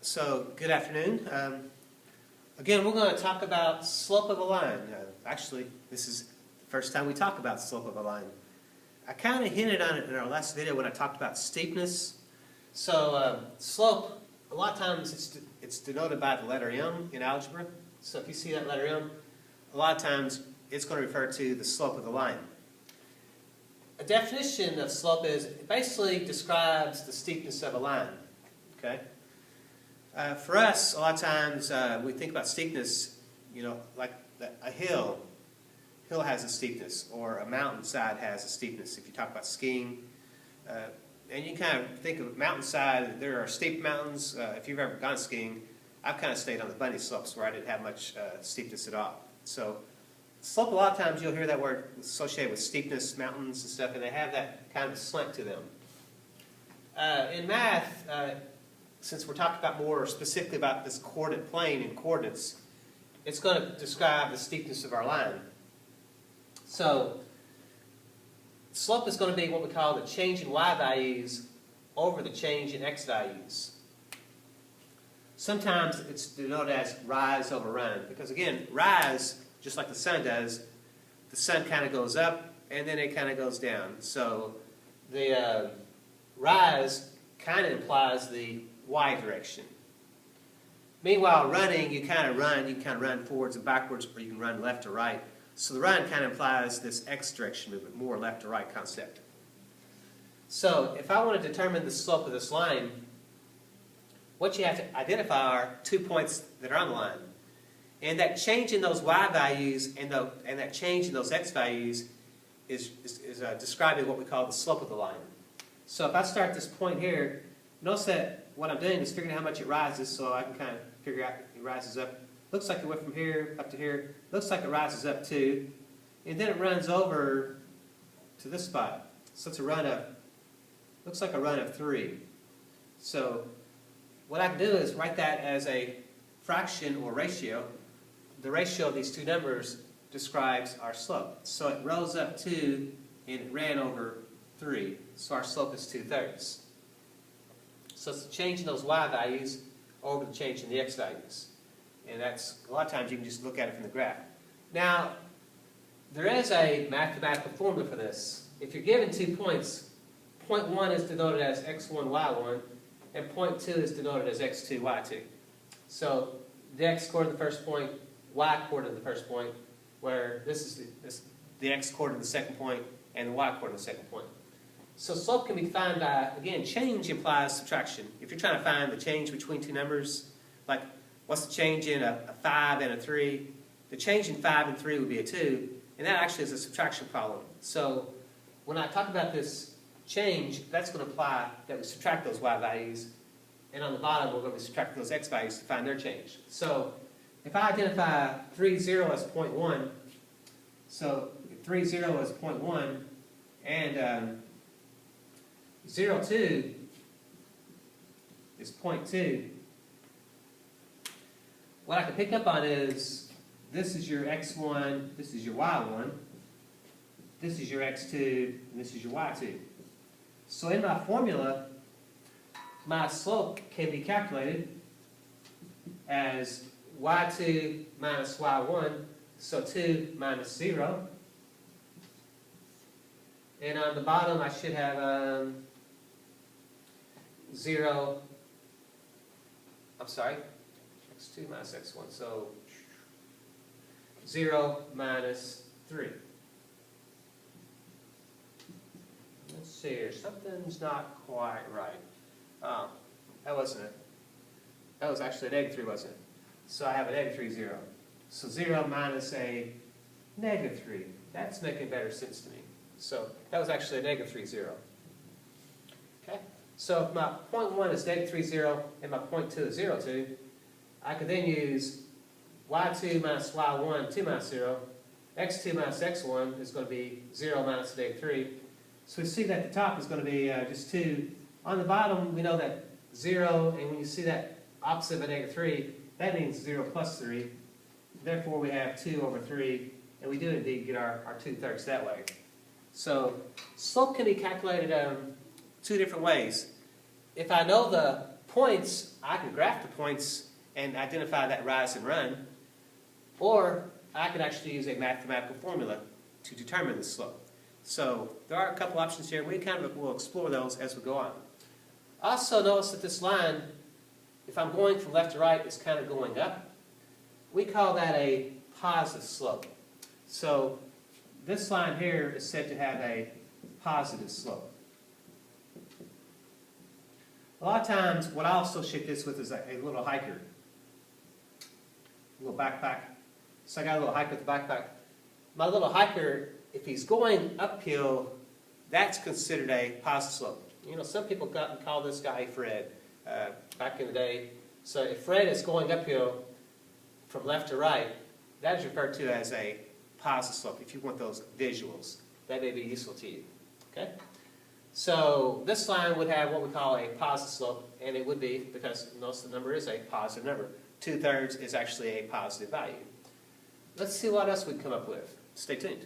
So, good afternoon. Again, we're going to talk about slope of a line. Actually, this is the first time we talk about slope of a line. I kind of hinted on it in our last video when I talked about steepness. So, slope, a lot of times it's denoted by the letter M in algebra. So if you see that letter M, a lot of times it's going to refer to the slope of the line. A definition of slope is, it basically describes the steepness of a line. Okay? For us, a lot of times we think about steepness, like a hill. Hill has a steepness, or a mountainside has a steepness. If you talk about skiing, and you kind of think of mountainside, there are steep mountains. If you've ever gone skiing, I've kind of stayed on the bunny slopes where I didn't have much steepness at all. So, slope, a lot of times you'll hear that word associated with steepness, mountains and stuff, and they have that kind of slant to them. In math, since we're talking about more specifically about this coordinate plane and coordinates, it's going to describe the steepness of our line. So, slope is going to be what we call the change in y values over the change in x values. Sometimes it's denoted as rise over run, because again, rise, just like the sun does, the sun kind of goes up and then it kind of goes down. So the rise kind of implies the y direction. Meanwhile, running, you can run forwards and backwards, or you can run left or right. So the run kind of implies this x direction movement, more left to right concept. So if I want to determine the slope of this line, what you have to identify are 2 points that are on the line. And that change in those y values and that change in those x values is describing what we call the slope of the line. So if I start this point here, notice that what I'm doing is figuring out how much it rises, so I can kind of figure out it rises up. Looks like it went from here up to here. Looks like it rises up 2. And then it runs over to this spot. So it's a run of, looks like a run of 3. So what I can do is write that as a fraction or ratio. The ratio of these two numbers describes our slope. So it rose up 2 and it ran over 3. So our slope is 2/3. So it's the change in those y values over the change in the x values. And that's, a lot of times you can just look at it from the graph. Now, there is a mathematical formula for this. If you're given 2 points, point 1 is denoted as x1, y1, and point 2 is denoted as x2, y2. So the x coordinate of the first point, y coordinate of the first point, where this is the x coordinate of the second point, and the y coordinate of the second point. So slope can be defined by, again, change implies subtraction. If you're trying to find the change between two numbers, like what's the change in a 5 and a 3, the change in 5 and 3 would be a 2, and that actually is a subtraction problem. So when I talk about this change, that's going to imply that we subtract those y values, and on the bottom we're going to be subtracting those x values to find their change. So if I identify 3, 0 as 0.1, so 3, 0 as 0.1, and 0, 2 is 0.2, what I can pick up on is this is your x1, this is your y1, this is your x2, and this is your y2. So in my formula, my slope can be calculated as y2 minus y1, so 2 minus 0. And on the bottom I should have 0, x2 minus x1, so 0 minus 3. Let's see here, something's not quite right. Oh, that wasn't it. That was actually a negative 3, wasn't it? So I have a negative 3, 0. So 0 minus a negative 3. That's making better sense to me. So that was actually a negative 3, 0. Okay? So if my point 1 is negative 3, 0, and my point 2 is 0, 2, I could then use y2 minus y1, 2 minus 0. x2 minus x1 is going to be 0 minus negative 3. So we see that the top is going to be just 2. On the bottom, we know that 0, and when you see that opposite of a negative 3, that means 0 plus 3. Therefore, we have 2 over 3, and we do indeed get our 2/3 that way. So slope can be calculated 2 different ways. If I know the points, I can graph the points and identify that rise and run, or I could actually use a mathematical formula to determine the slope. So there are a couple options here. We kind of will explore those as we go on. Also notice that this line, if I'm going from left to right, is kind of going up. We call that a positive slope. So this line here is said to have a positive slope. A lot of times, what I'll associate this with is a little hiker, a little backpack. So I got a little hiker with a backpack. My little hiker, if he's going uphill, that's considered a positive slope. You know, some people call this guy Fred back in the day. So if Fred is going uphill from left to right, that is referred to as a positive slope. If you want those visuals, that may be useful to you. Okay? So this line would have what we call a positive slope, and it would be, because notice the number is a positive number. 2/3 is actually a positive value. Let's see what else we can come up with. Stay tuned.